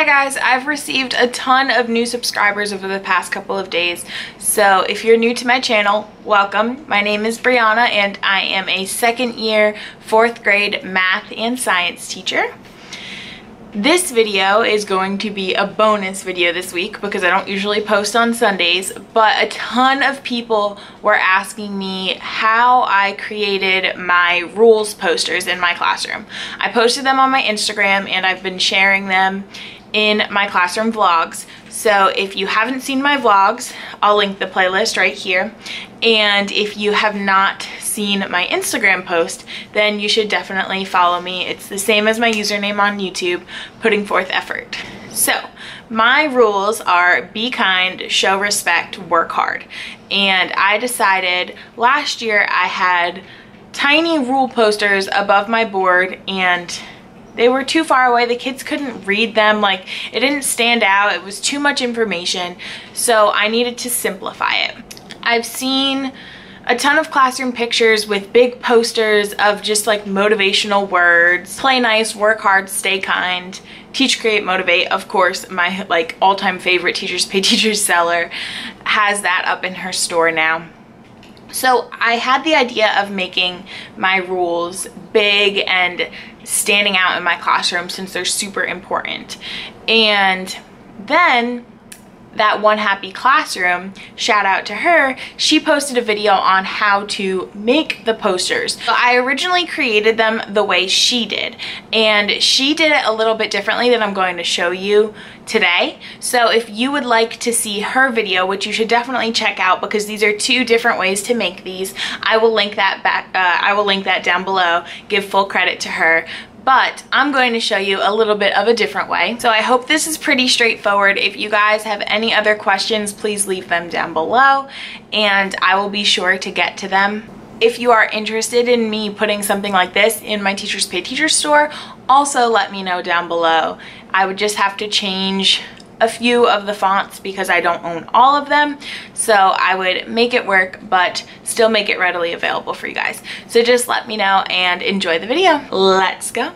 Hi guys, I've received a ton of new subscribers over the past couple of days. So if you're new to my channel, welcome. My name is Brianna and I am a second year, 4th grade math and science teacher. This video is going to be a bonus video this week because I don't usually post on Sundays, but a ton of people were asking me how I created my rules posters in my classroom. I posted them on my Instagram and I've been sharing them in my classroom vlogs. So if you haven't seen my vlogs, I'll link the playlist right here. And if you have not seen my Instagram post, then you should definitely follow me. It's the same as my username on YouTube, Putting Forth Effort. So my rules are be kind, show respect, work hard. And I decided last year I had tiny rule posters above my board and they were too far away. The kids couldn't read them. Like, it didn't stand out. It was too much information. So I needed to simplify it. I've seen a ton of classroom pictures with big posters of just like motivational words. Play nice, work hard, stay kind, teach, create, motivate. Of course, my like all-time favorite Teachers Pay Teachers seller has that up in her store now. So I had the idea of making my rules big and standing out in my classroom since they're super important. And then that One Happy Classroom, shout out to her, she posted a video on how to make the posters. So I originally created them the way she did, and she did it a little bit differently than I'm going to show you today. So if you would like to see her video, which you should definitely check out because these are two different ways to make these, I will link that down below. Give full credit to her. But I'm going to show you a little bit of a different way. So I hope this is pretty straightforward. If you guys have any other questions, please leave them down below and I will be sure to get to them. If you are interested in me putting something like this in my Teachers Pay Teachers store, also let me know down below. I would just have to change a few of the fonts because I don't own all of them, so I would make it work but still make it readily available for you guys. So just let me know and enjoy the video. Let's go.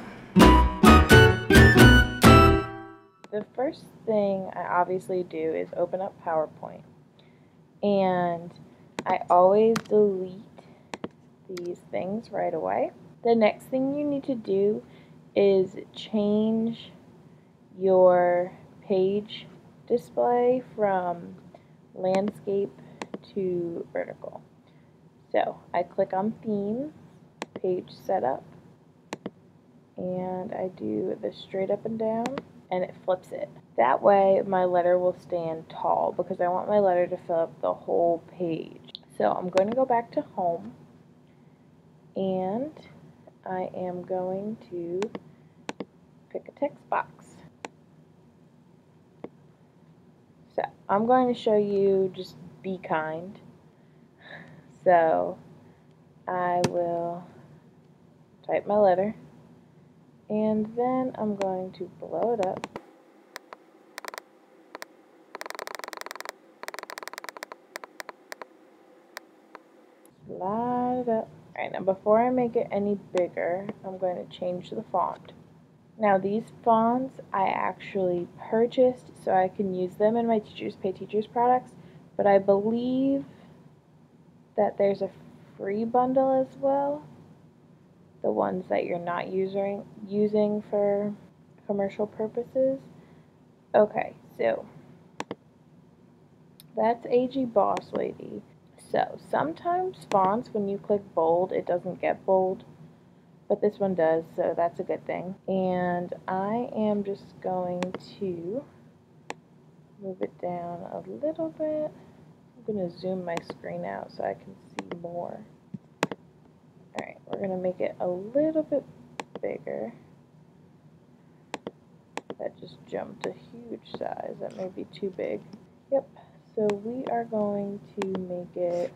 The first thing I obviously do is open up PowerPoint, and I always delete these things right away. The next thing you need to do is change your page display from landscape to vertical. So I click on themes, page setup, and I do the straight up and down, and it flips it. That way my letter will stand tall because I want my letter to fill up the whole page. So I'm going to go back to home and I am going to pick a text box. So I'm going to show you just be kind. So I will type my letter and then I'm going to blow it up. Slide it up. Alright, now before I make it any bigger, I'm going to change the font. Now these fonts I actually purchased so I can use them in my Teachers Pay Teachers products, but I believe that there's a free bundle as well. The ones that you're not using for commercial purposes. Okay, so that's AG Boss Lady. So sometimes fonts, when you click bold, it doesn't get bold, but this one does, so that's a good thing. And I am just going to move it down a little bit. I'm going to zoom my screen out so I can see more. Alright, we're going to make it a little bit bigger. That just jumped a huge size. That may be too big. Yep, so we are going to make it,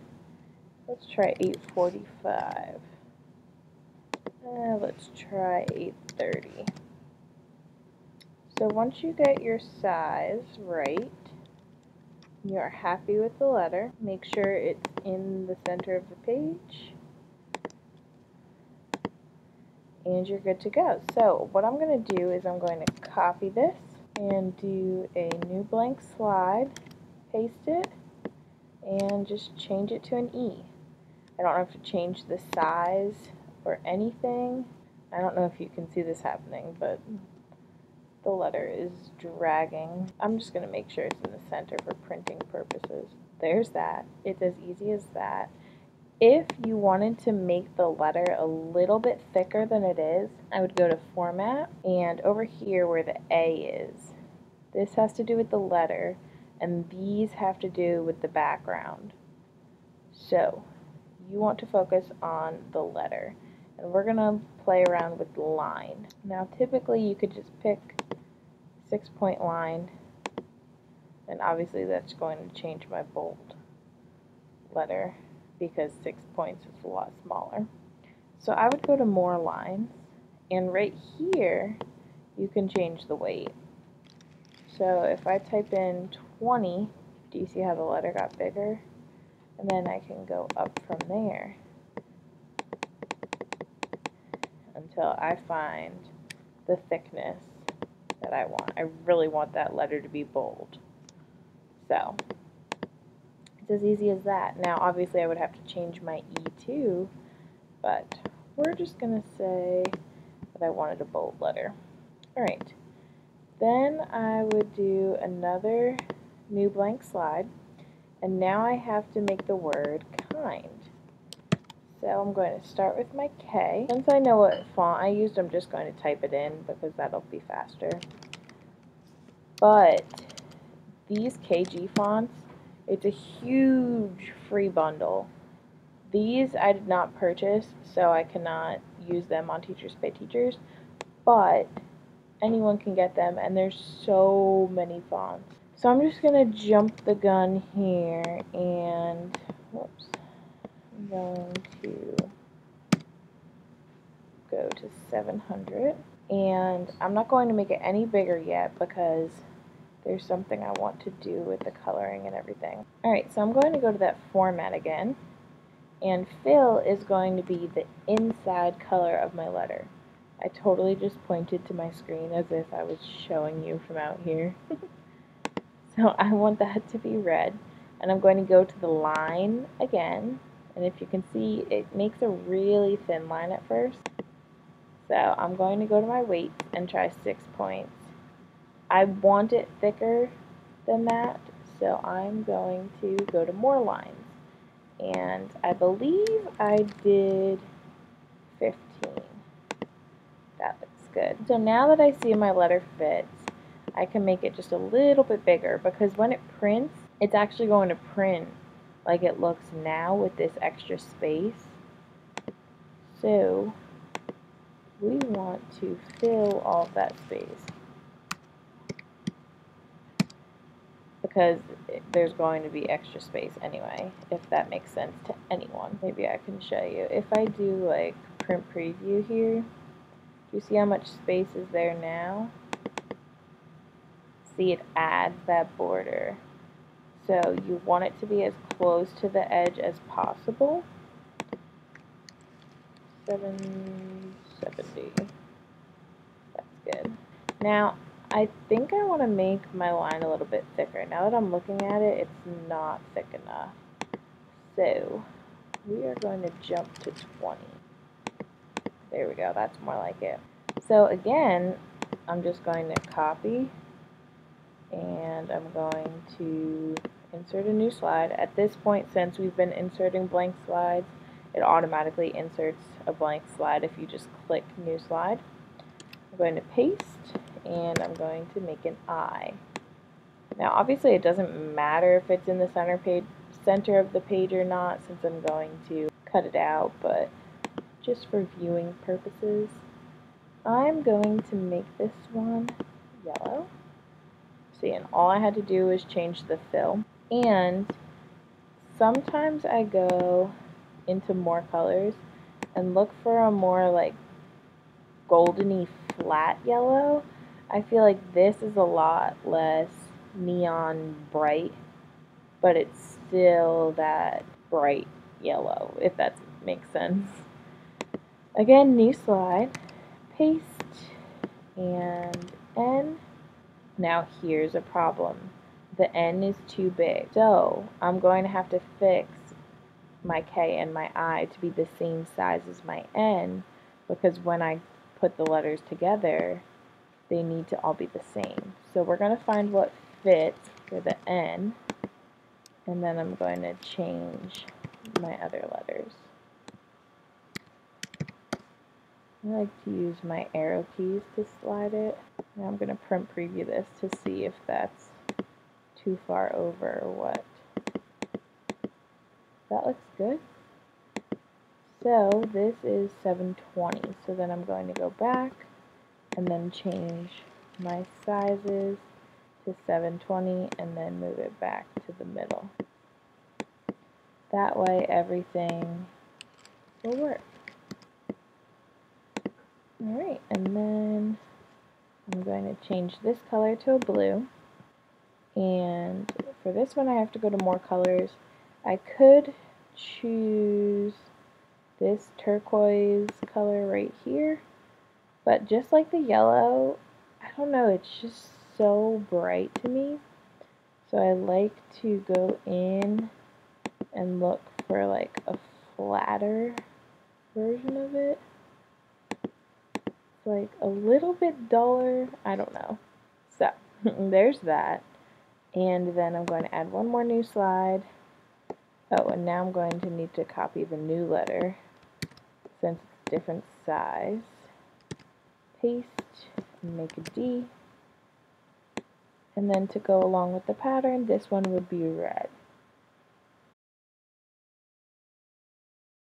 let's try 845. Let's try 830. So once you get your size right, you're happy with the letter, make sure it's in the center of the page, and you're good to go. So what I'm going to do is I'm going to copy this and do a new blank slide, paste it, and just change it to an E. I don't have to change the size or anything. I don't know if you can see this happening, but the letter is dragging. I'm just going to make sure it's in the center for printing purposes. There's that. It's as easy as that. If you wanted to make the letter a little bit thicker than it is, I would go to Format, and over here where the A is, this has to do with the letter, and these have to do with the background. So, you want to focus on the letter, and we're going to play around with the line. Now, typically you could just pick 6-point line, and obviously that's going to change my bold letter, because 6 points is a lot smaller. So I would go to more lines, and right here you can change the weight. So if I type in 20, do you see how the letter got bigger? And then I can go up from there until I find the thickness that I want. I really want that letter to be bold. So it's as easy as that. Now, obviously, I would have to change my E too, but we're just going to say that I wanted a bold letter. Alright, then I would do another new blank slide, and now I have to make the word kind. So I'm going to start with my K. Since I know what font I used, I'm just going to type it in because that'll be faster. But these KG fonts, it's a huge free bundle. These I did not purchase, so I cannot use them on Teachers Pay Teachers, but anyone can get them, and there's so many fonts. So I'm just going to jump the gun here, and whoops, I'm going to go to 700, and I'm not going to make it any bigger yet because there's something I want to do with the coloring and everything. Alright, so I'm going to go to that format again, and fill is going to be the inside color of my letter. I totally just pointed to my screen as if I was showing you from out here. So I want that to be red, and I'm going to go to the line again, and if you can see, it makes a really thin line at first. So I'm going to go to my weight and try 6 points. I want it thicker than that, so I'm going to go to more lines. And I believe I did 15. That looks good. So now that I see my letter fits, I can make it just a little bit bigger, because when it prints, it's actually going to print like it looks now with this extra space. So we want to fill all of that space, because there's going to be extra space anyway, if that makes sense to anyone. Maybe I can show you. If I do like print preview here, do you see how much space is there now? See, it adds that border. So you want it to be as close to the edge as possible. 770. That's good. Now, I think I want to make my line a little bit thicker. Now that I'm looking at it, it's not thick enough. So we are going to jump to 20. There we go. That's more like it. So again, I'm just going to copy, and I'm going to insert a new slide. At this point, since we've been inserting blank slides, it automatically inserts a blank slide if you just click new slide. I'm going to paste, and I'm going to make an I. Now obviously it doesn't matter if it's in the center of the page or not, since I'm going to cut it out, but just for viewing purposes, I'm going to make this one yellow. See, and all I had to do was change the fill. And sometimes I go into more colors and look for a more like goldeny flat yellow. I feel like this is a lot less neon bright, but it's still that bright yellow, if that makes sense. Again, new slide, paste, and N. Now here's a problem. The N is too big. So I'm going to have to fix my K and my I to be the same size as my N, because when I put the letters together, they need to all be the same. So we're going to find what fits for the N, and then I'm going to change my other letters. I like to use my arrow keys to slide it. Now I'm going to print preview this to see if that's too far over or what. That looks good. So this is 720. So then I'm going to go back and then change my sizes to 720 and then move it back to the middle. That way everything will work. Alright, and then I'm going to change this color to a blue. And for this one I have to go to more colors. I could choose this turquoise color right here, but just like the yellow, I don't know, it's just so bright to me. So I like to go in and look for like a flatter version of it. It's like a little bit duller, I don't know. So there's that. And then I'm going to add one more new slide. Oh, and now I'm going to need to copy the new letter since it's different size. Paste and make a D. And then to go along with the pattern, this one would be red.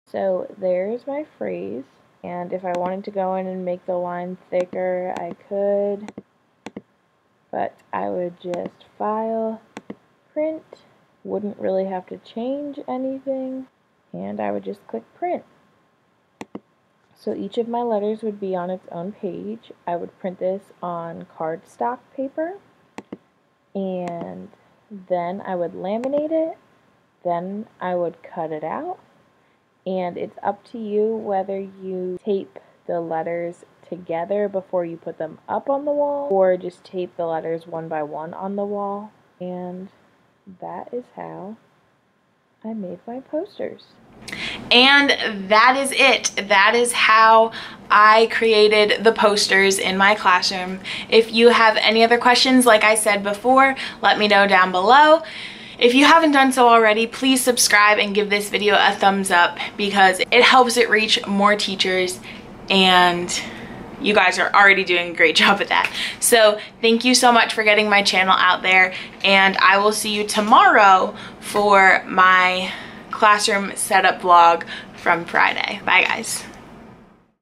So there's my phrase. And if I wanted to go in and make the line thicker, I could. But I would just file, print, wouldn't really have to change anything, and I would just click print. So each of my letters would be on its own page. I would print this on cardstock paper, and then I would laminate it, then I would cut it out, and it's up to you whether you tape the letters together before you put them up on the wall, or just tape the letters one by one on the wall. And that is how I made my posters. And that is it. That is how I created the posters in my classroom. If you have any other questions, like I said before, let me know down below. If you haven't done so already, please subscribe and give this video a thumbs up because it helps it reach more teachers, and you guys are already doing a great job at that. So thank you so much for getting my channel out there, and I will see you tomorrow for my classroom setup vlog from Friday. Bye guys.